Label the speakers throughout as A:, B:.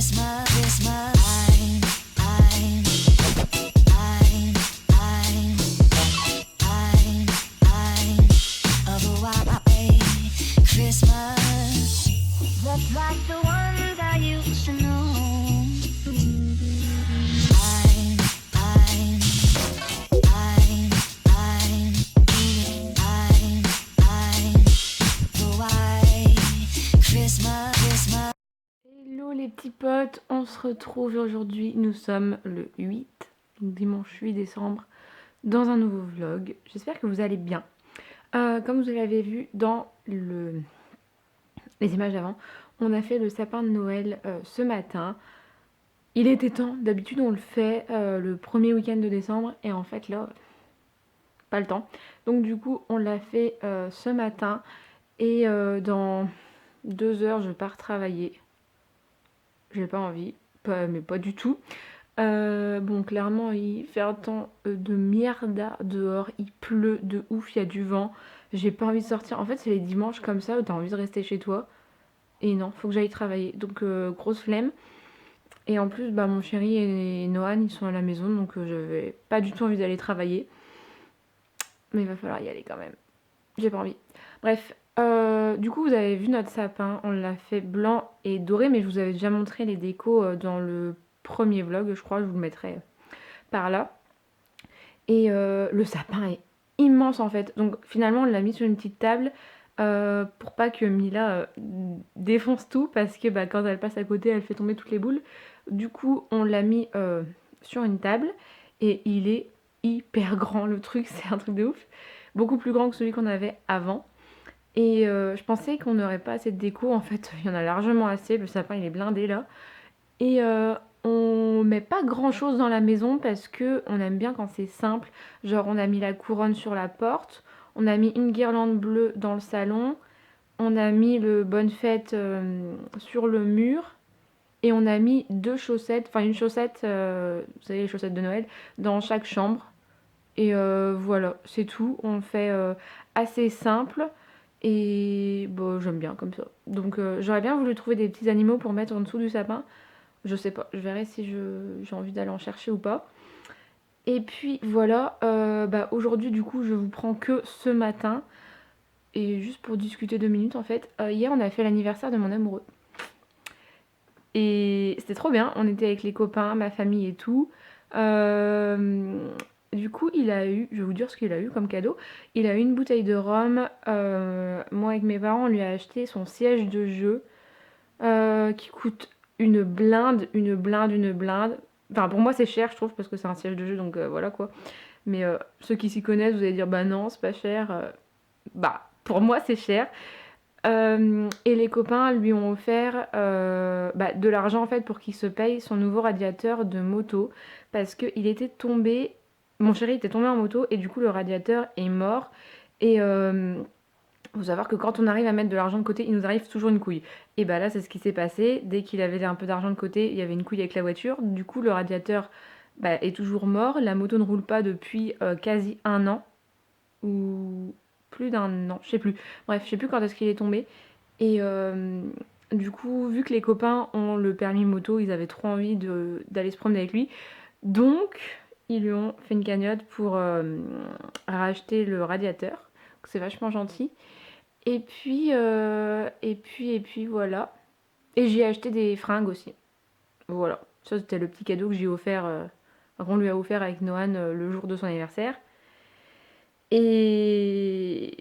A: Christmas, Christmas. I'm of a white Christmas, just like the ones I used to know.
B: Hello les petits potes, on se retrouve aujourd'hui, nous sommes le 8, donc dimanche 8 décembre, dans un nouveau vlog. J'espère que vous allez bien. Comme vous l'avez vu dans les images d'avant, on a fait le sapin de Noël ce matin. Il était temps, d'habitude on le fait le premier week-end de décembre, et en fait là, pas le temps. Donc du coup on l'a fait ce matin, et dans 2 heures je pars travailler. J'ai pas envie, mais pas du tout. Bon, clairement, il fait un temps de merde dehors, il pleut de ouf, il y a du vent. J'ai pas envie de sortir. En fait, c'est les dimanches comme ça où t'as envie de rester chez toi. Et non, faut que j'aille travailler. Donc, grosse flemme. Et en plus, bah, mon chéri et Nohan, ils sont à la maison, donc j'avais pas du tout envie d'aller travailler. Mais il va falloir y aller quand même. J'ai pas envie. Bref, du coup, vous avez vu notre sapin, on l'a fait blanc et doré, mais je vous avais déjà montré les décos dans le premier vlog, je crois, je vous le mettrai par là. Et le sapin est immense en fait. Donc finalement, on l'a mis sur une petite table pour pas que Mila défonce tout, parce que bah, quand elle passe à côté, elle fait tomber toutes les boules. Du coup, on l'a mis sur une table et il est hyper grand. Le truc, c'est un truc de ouf. Beaucoup plus grand que celui qu'on avait avant. Et je pensais qu'on n'aurait pas assez de déco. En fait, il y en a largement assez. Le sapin, il est blindé là. Et on met pas grand chose dans la maison parce que on aime bien quand c'est simple. Genre, on a mis la couronne sur la porte, on a mis une guirlande bleue dans le salon, on a mis le bonne fête sur le mur, et on a mis 2 chaussettes, enfin une chaussette, vous savez, les chaussettes de Noël, dans chaque chambre. Et voilà, c'est tout. On fait assez simple. Et bon, j'aime bien comme ça. Donc j'aurais bien voulu trouver des petits animaux pour mettre en dessous du sapin. Je sais pas, je verrai si j'ai envie d'aller en chercher ou pas. Et puis voilà, bah, aujourd'hui du coup je vous prends que ce matin. Et juste pour discuter 2 minutes en fait. Hier on a fait l'anniversaire de mon amoureux. Et c'était trop bien, on était avec les copains, ma famille et tout. Du coup il a eu, je vais vous dire ce qu'il a eu comme cadeau. Il a eu une bouteille de rhum. Moi avec mes parents on lui a acheté son siège de jeu. Qui coûte une blinde, une blinde, une blinde. Enfin, pour moi, c'est cher, je trouve, parce que c'est un siège de jeu, donc voilà quoi. Mais ceux qui s'y connaissent, vous allez dire, bah non, c'est pas cher. Bah, pour moi, c'est cher. Et les copains lui ont offert bah, de l'argent en fait pour qu'il se paye son nouveau radiateur de moto. Parce qu'il était tombé. Mon chéri était tombé en moto et du coup, le radiateur est mort. Et faut savoir que quand on arrive à mettre de l'argent de côté, il nous arrive toujours une couille. Et bah là, c'est ce qui s'est passé. Dès qu'il avait un peu d'argent de côté, il y avait une couille avec la voiture. Du coup, le radiateur bah, est toujours mort. La moto ne roule pas depuis quasi 1 an. Ou plus d'1 an, je sais plus. Bref, je sais plus quand est-ce qu'il est tombé. Et du coup, vu que les copains ont le permis moto, ils avaient trop envie d'aller se promener avec lui. Donc, ils lui ont fait une cagnotte pour racheter le radiateur. C'est vachement gentil. Et puis voilà. Et j'ai acheté des fringues aussi. Voilà. Ça, c'était le petit cadeau que j'ai offert, qu'on lui a offert avec Nohan le jour de son anniversaire. Et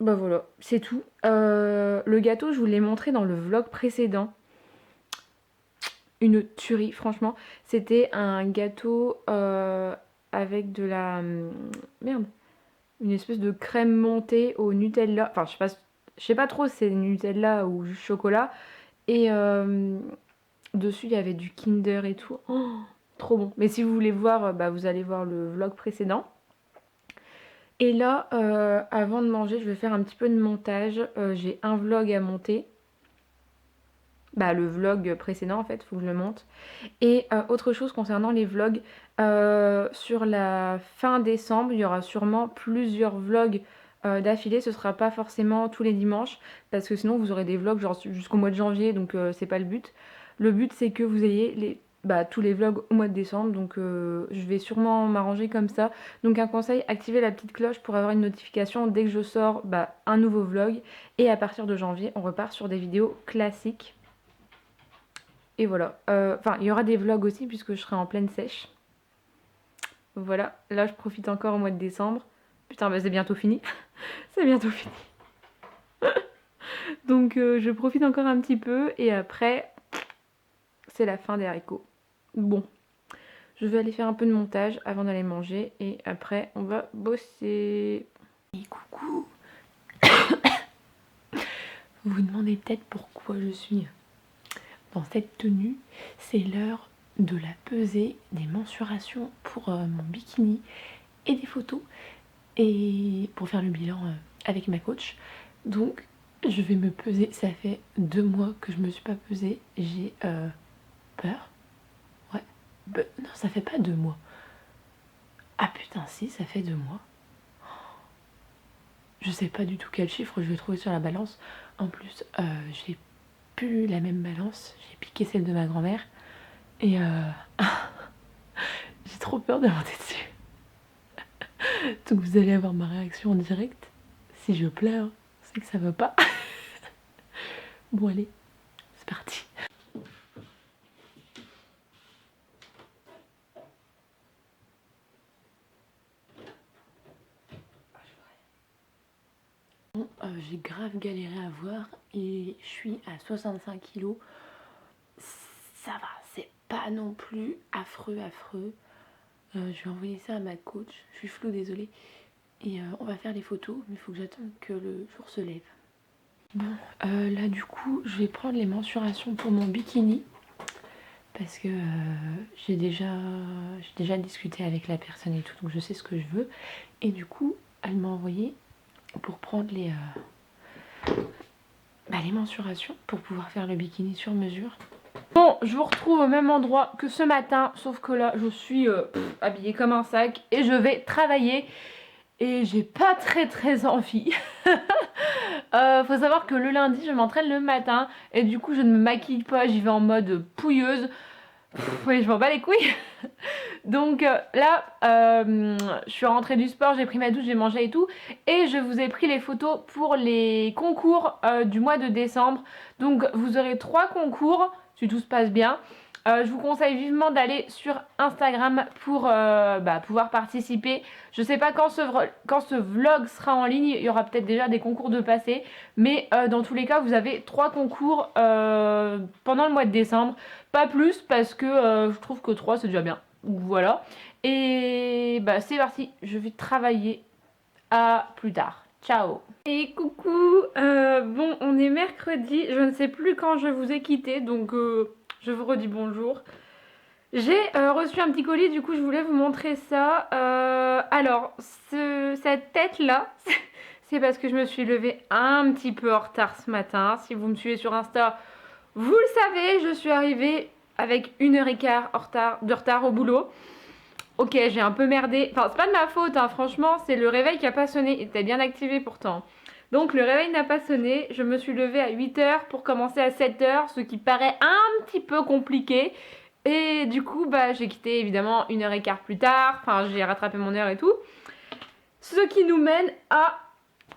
B: bah voilà, c'est tout. Le gâteau, je vous l'ai montré dans le vlog précédent. Une tuerie, franchement. C'était un gâteau avec de la... Merde. Une espèce de crème montée au Nutella. Enfin, je sais pas trop si c'est Nutella ou chocolat. Et dessus, il y avait du Kinder et tout. Oh, trop bon. Mais si vous voulez voir, bah, vous allez voir le vlog précédent. Et là, avant de manger, je vais faire un petit peu de montage. J'ai un vlog à monter. Bah, le vlog précédent, en fait, il faut que je le monte. Et autre chose concernant les vlogs, sur la fin décembre, il y aura sûrement plusieurs vlogs d'affilée, ce sera pas forcément tous les dimanches parce que sinon vous aurez des vlogs genre jusqu'au mois de janvier, donc c'est pas le but. Le but c'est que vous ayez tous les vlogs au mois de décembre, donc je vais sûrement m'arranger comme ça. Donc un conseil, activez la petite cloche pour avoir une notification dès que je sors un nouveau vlog, et à partir de janvier on repart sur des vidéos classiques. Et voilà, enfin il y aura des vlogs aussi puisque je serai en pleine sèche. Voilà, là je profite encore au mois de décembre. Putain, bah c'est bientôt fini. C'est bientôt fini. Donc je profite encore un petit peu et après c'est la fin des haricots. Bon, je vais aller faire un peu de montage avant d'aller manger et après on va bosser. Et coucou. Vous vous demandez peut-être pourquoi je suis dans cette tenue. C'est l'heure de la pesée, des mensurations pour mon bikini et des photos et pour faire le bilan avec ma coach. Donc je vais me peser, ça fait 2 mois que je me suis pas pesée, j'ai peur. Ouais, non ça fait pas 2 mois. Ah putain si, ça fait 2 mois. Je sais pas du tout quel chiffre je vais trouver sur la balance. En plus j'ai plus la même balance, j'ai piqué celle de ma grand-mère et j'ai trop peur de monter dessus. Donc vous allez avoir ma réaction en direct. Si je pleure, c'est que ça va pas. Bon allez, c'est parti. Bon, j'ai grave galéré à voir et je suis à 65 kilos. Ça va, c'est pas non plus affreux. Je vais envoyer ça à ma coach. Je suis floue, désolée. Et on va faire les photos, mais il faut que j'attende que le jour se lève. Bon, là du coup, je vais prendre les mensurations pour mon bikini. Parce que j'ai déjà discuté avec la personne et tout, donc je sais ce que je veux. Et du coup, elle m'a envoyé pour prendre les mensurations pour pouvoir faire le bikini sur mesure. Bon, je vous retrouve au même endroit que ce matin, sauf que là, je suis habillée comme un sac et je vais travailler. Et j'ai pas très envie. Faut savoir que le lundi, je m'entraîne le matin et du coup, je ne me maquille pas, j'y vais en mode pouilleuse. Oui, je m'en bats les couilles. Donc là, je suis rentrée du sport, j'ai pris ma douche, j'ai mangé et tout. Et je vous ai pris les photos pour les concours du mois de décembre. Donc vous aurez 3 concours, si tout se passe bien. Je vous conseille vivement d'aller sur Instagram pour pouvoir participer. Je sais pas quand ce vlog sera en ligne, il y aura peut-être déjà des concours de passé. Mais dans tous les cas, vous avez 3 concours pendant le mois de décembre. Pas plus parce que je trouve que 3 c'est déjà bien. Voilà. Et c'est parti, je vais travailler. À plus tard. Ciao. Et coucou, bon on est mercredi, je ne sais plus quand je vous ai quitté, donc je vous redis bonjour. J'ai reçu un petit colis, du coup je voulais vous montrer ça. Alors, cette tête là, c'est parce que je me suis levée un petit peu en retard ce matin. Si vous me suivez sur Insta, vous le savez, je suis arrivée avec 1h15 de retard au boulot. Ok, j'ai un peu merdé. Enfin, c'est pas de ma faute, hein. Franchement, c'est le réveil qui a pas sonné. Il était bien activé pourtant. Donc, le réveil n'a pas sonné. Je me suis levée à 8h pour commencer à 7h, ce qui paraît un petit peu compliqué. Et du coup, j'ai quitté évidemment 1h15 plus tard. Enfin, j'ai rattrapé mon heure et tout. Ce qui nous mène à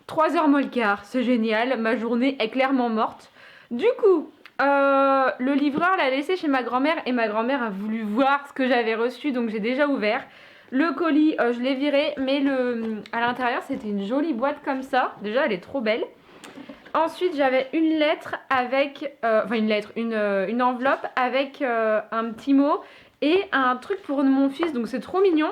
B: 3h moins le quart. C'est génial. Ma journée est clairement morte. Du coup, le livreur l'a laissé chez ma grand-mère et ma grand-mère a voulu voir ce que j'avais reçu, donc j'ai déjà ouvert. Le colis, je l'ai viré, mais à l'intérieur c'était une jolie boîte comme ça. Déjà elle est trop belle. Ensuite j'avais une lettre avec, une enveloppe avec un petit mot et un truc pour mon fils, donc c'est trop mignon.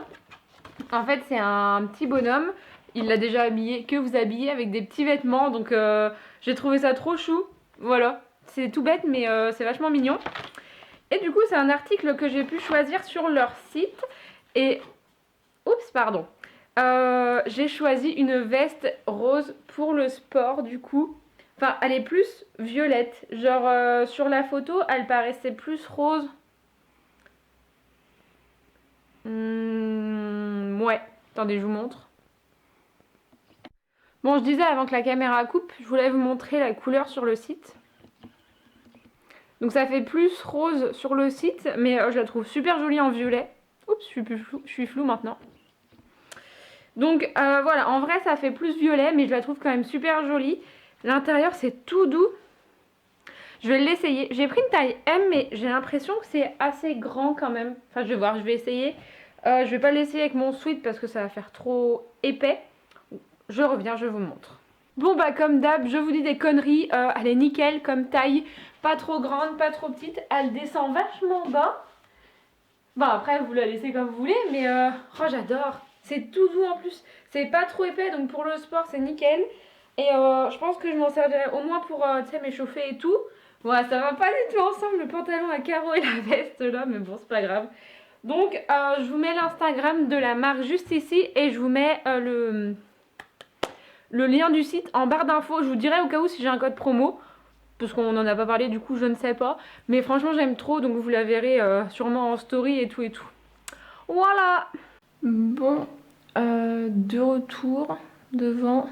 B: En fait c'est un petit bonhomme, il l'a déjà habillé, que vous habillez avec des petits vêtements, donc j'ai trouvé ça trop chou, voilà. C'est tout bête mais c'est vachement mignon. Et du coup c'est un article que j'ai pu choisir sur leur site. Et... Oups, pardon. J'ai choisi une veste rose pour le sport du coup. Enfin elle est plus violette. Genre sur la photo elle paraissait plus rose. Ouais. Attendez je vous montre. Bon, je disais avant que la caméra coupe, je voulais vous montrer la couleur sur le site. Donc ça fait plus rose sur le site, mais je la trouve super jolie en violet. Oups, je suis floue maintenant. Donc voilà, en vrai ça fait plus violet, mais je la trouve quand même super jolie. L'intérieur c'est tout doux. Je vais l'essayer. J'ai pris une taille M, mais j'ai l'impression que c'est assez grand quand même. Enfin, je vais voir, je vais essayer. Je vais pas l'essayer avec mon sweat parce que ça va faire trop épais. Je reviens, je vous montre. Bon bah comme d'hab, je vous dis des conneries. Elle est nickel comme taille. Pas trop grande, pas trop petite. Elle descend vachement bas. Bon après, vous la laissez comme vous voulez, mais oh j'adore. C'est tout doux en plus. C'est pas trop épais, donc pour le sport, c'est nickel. Et je pense que je m'en servirai au moins pour m'échauffer et tout. Ouais, ça va pas du tout ensemble, le pantalon à carreaux et la veste là, mais bon, c'est pas grave. Donc, je vous mets l'Instagram de la marque juste ici et je vous mets le lien du site en barre d'infos. Je vous dirai au cas où si j'ai un code promo, parce qu'on n'en a pas parlé, du coup, je ne sais pas. Mais franchement, j'aime trop, donc vous la verrez sûrement en story et tout et tout. Voilà. Bon, de retour devant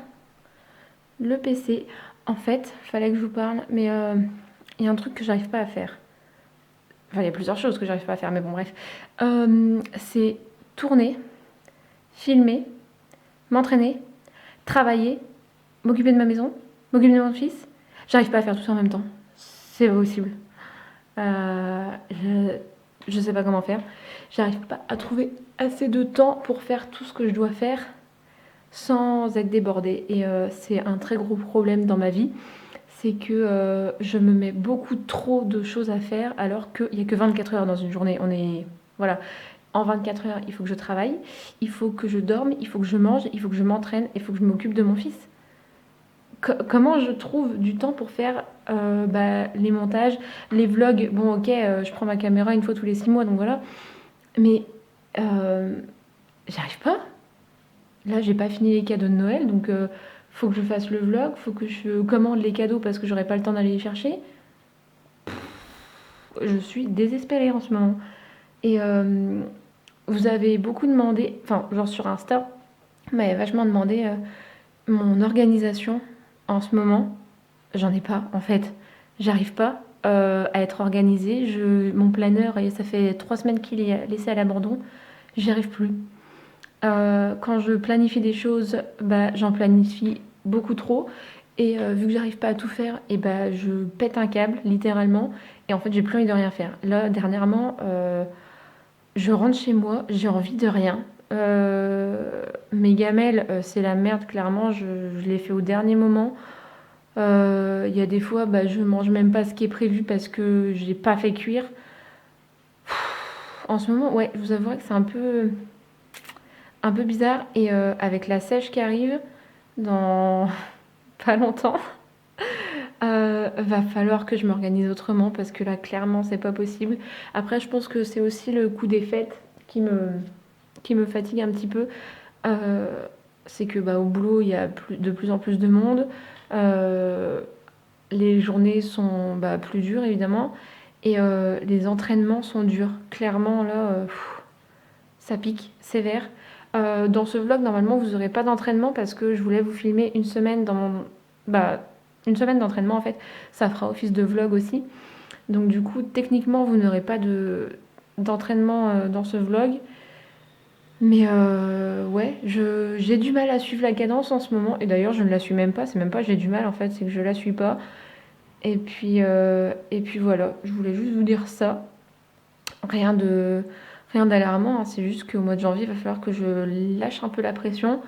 B: le PC. En fait, fallait que je vous parle, mais il y a un truc que j'arrive pas à faire. Enfin, il y a plusieurs choses que j'arrive pas à faire, mais bon, bref. C'est tourner, filmer, m'entraîner, travailler, m'occuper de ma maison, m'occuper de mon fils. J'arrive pas à faire tout ça en même temps. C'est pas possible. Je sais pas comment faire. J'arrive pas à trouver assez de temps pour faire tout ce que je dois faire sans être débordée. Et c'est un très gros problème dans ma vie. C'est que je me mets beaucoup trop de choses à faire alors qu'il n'y a que 24 heures dans une journée. On est... Voilà. En 24 heures, il faut que je travaille, il faut que je dorme, il faut que je mange, il faut que je m'entraîne, il faut que je m'occupe de mon fils. Comment je trouve du temps pour faire les montages, les vlogs? Bon, ok, je prends ma caméra une fois tous les 6 mois, donc voilà. Mais j'arrive pas. Là, j'ai pas fini les cadeaux de Noël, donc faut que je fasse le vlog, faut que je commande les cadeaux parce que j'aurai pas le temps d'aller les chercher. Je suis désespérée en ce moment. Et vous avez beaucoup demandé, enfin, genre sur Insta, vous m'avez vachement demandé mon organisation en ce moment. J'en ai pas, en fait. J'arrive pas à être organisée. Mon planeur, ça fait 3 semaines qu'il est laissé à l'abandon. J'y arrive plus. Quand je planifie des choses, j'en planifie beaucoup trop. Et vu que j'arrive pas à tout faire, et je pète un câble, littéralement. Et en fait, j'ai plus envie de rien faire. Là, dernièrement, je rentre chez moi, j'ai envie de rien. Mes gamelles, c'est la merde, clairement. Je les fais au dernier moment. Il y a des fois, je mange même pas ce qui est prévu parce que j'ai pas fait cuire. En ce moment, ouais, je vous avouerai que c'est un peu bizarre. Et avec la sèche qui arrive dans pas longtemps, va falloir que je m'organise autrement parce que là, clairement, c'est pas possible. Après, je pense que c'est aussi le coup des fêtes qui me fatigue un petit peu. C'est que au boulot, il y a de plus en plus de monde. Les journées sont plus dures, évidemment. Et les entraînements sont durs. Clairement, là, ça pique sévère. Dans ce vlog, normalement, vous n'aurez pas d'entraînement parce que je voulais vous filmer une semaine dans mon... une semaine d'entraînement, en fait. Ça fera office de vlog aussi. Donc, du coup, techniquement, vous n'aurez pas d'entraînement dans ce vlog. Mais ouais, j'ai du mal à suivre la cadence en ce moment. Et d'ailleurs, je ne la suis même pas. C'est même pas j'ai du mal, en fait. C'est que je la suis pas. Et puis voilà. Je voulais juste vous dire ça. Rien d'alarmant, hein. C'est juste qu'au mois de janvier, il va falloir que je lâche un peu la pression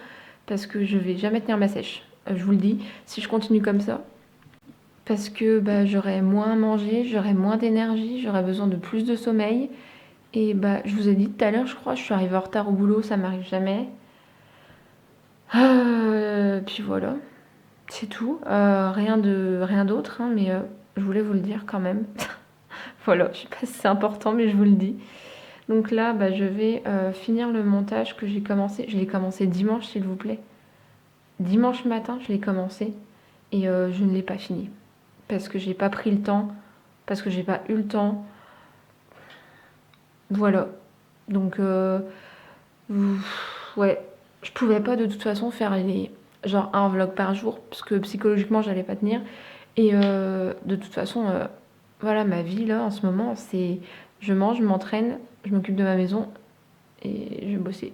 B: parce que je vais jamais tenir ma sèche. Je vous le dis, si je continue comme ça, parce que j'aurai moins à manger, j'aurai moins d'énergie, j'aurai besoin de plus de sommeil. Et je vous ai dit tout à l'heure, je crois, je suis arrivée en retard au boulot, ça m'arrive jamais. Puis voilà, c'est tout. Rien d'autre, hein, mais je voulais vous le dire quand même. Voilà, je sais pas si c'est important, mais je vous le dis. Donc là, je vais finir le montage que j'ai commencé. Je l'ai commencé dimanche, s'il vous plaît. Dimanche matin, je l'ai commencé et je ne l'ai pas fini. Parce que j'ai pas pris le temps, parce que j'ai pas eu le temps. Voilà. Donc, ouais, je pouvais pas de toute façon faire genre un vlog par jour, parce que psychologiquement j'allais pas tenir. Et de toute façon, voilà, ma vie là en ce moment, c'est je mange, je m'entraîne, je m'occupe de ma maison et je vais bosser.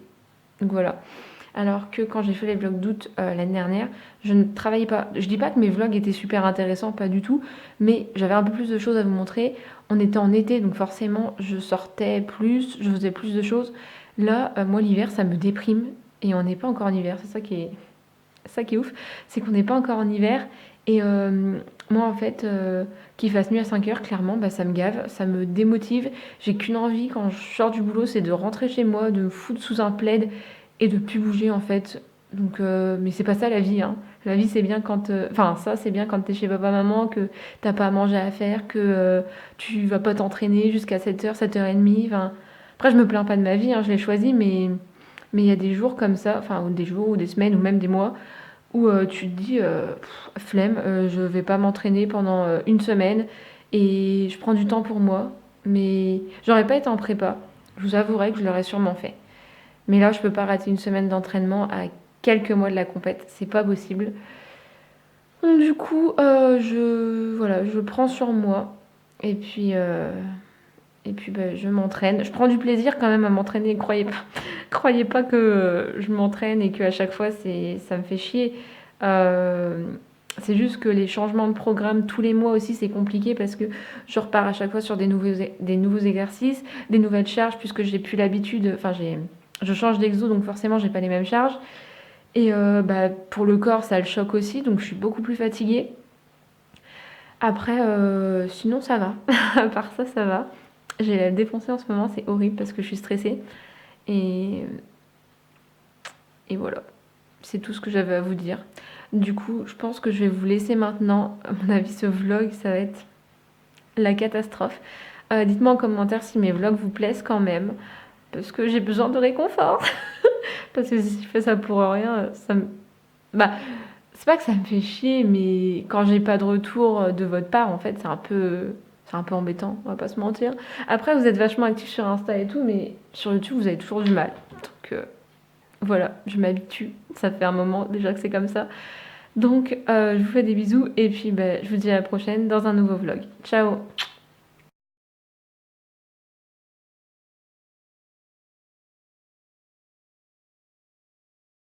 B: Donc voilà. Alors que quand j'ai fait les vlogs d'août l'année dernière, je ne travaillais pas. Je dis pas que mes vlogs étaient super intéressants, pas du tout, mais j'avais un peu plus de choses à vous montrer. On était en été, donc forcément, je sortais plus, je faisais plus de choses. Là, moi, l'hiver, ça me déprime et on n'est pas encore en hiver. C'est ça qui est ouf, c'est qu'on n'est pas encore en hiver. Et moi, en fait, qu'il fasse nuit à 5 heures, clairement, bah, ça me gave, ça me démotive. J'ai qu'une envie quand je sors du boulot, c'est de rentrer chez moi, de me foutre sous un plaid et de plus bouger, en fait. Donc, mais c'est pas ça la vie, hein. La vie, c'est bien quand. Enfin, ça, c'est bien quand t'es chez papa-maman, que t'as pas à manger à faire, que tu vas pas t'entraîner jusqu'à 7 heures, 7h30. Enfin, après, je me plains pas de ma vie, hein, je l'ai choisie, mais il y a des jours comme ça, enfin, ou des jours, ou des semaines, ou même des mois où tu te dis flemme, je vais pas m'entraîner pendant une semaine et je prends du temps pour moi. Mais j'aurais pas été en prépa. Je vous avouerai que je l'aurais sûrement fait. Mais là, je peux pas rater une semaine d'entraînement à quelques mois de la compète, c'est pas possible. Donc du coup, je prends sur moi et puis bah, je m'entraîne. Je prends du plaisir quand même à m'entraîner. Croyez pas que je m'entraîne et qu'à chaque fois ça me fait chier. Euh, c'est juste que les changements de programme tous les mois aussi c'est compliqué parce que je repars à chaque fois sur des nouveaux exercices, des nouvelles charges puisque j'ai plus l'habitude. Enfin je change d'exo donc forcément j'ai pas les mêmes charges. Et bah, pour le corps ça le choque aussi donc je suis beaucoup plus fatiguée. Après sinon ça va. À part ça ça va. J'ai la défoncée en ce moment, c'est horrible parce que je suis stressée. Et, et voilà, c'est tout ce que j'avais à vous dire. Du coup, je pense que je vais vous laisser maintenant. À mon avis, ce vlog, ça va être la catastrophe. Dites-moi en commentaire si mes vlogs vous plaisent quand même. Parce que j'ai besoin de réconfort. Parce que si je fais ça pour rien, ça me... Bah, c'est pas que ça me fait chier, mais quand j'ai pas de retour de votre part, en fait, c'est un peu embêtant, on va pas se mentir. Après, vous êtes vachement actifs sur Insta et tout, mais sur YouTube, vous avez toujours du mal. Donc voilà, je m'habitue. Ça fait un moment déjà que c'est comme ça. Donc je vous fais des bisous et puis bah, je vous dis à la prochaine dans un nouveau vlog. Ciao!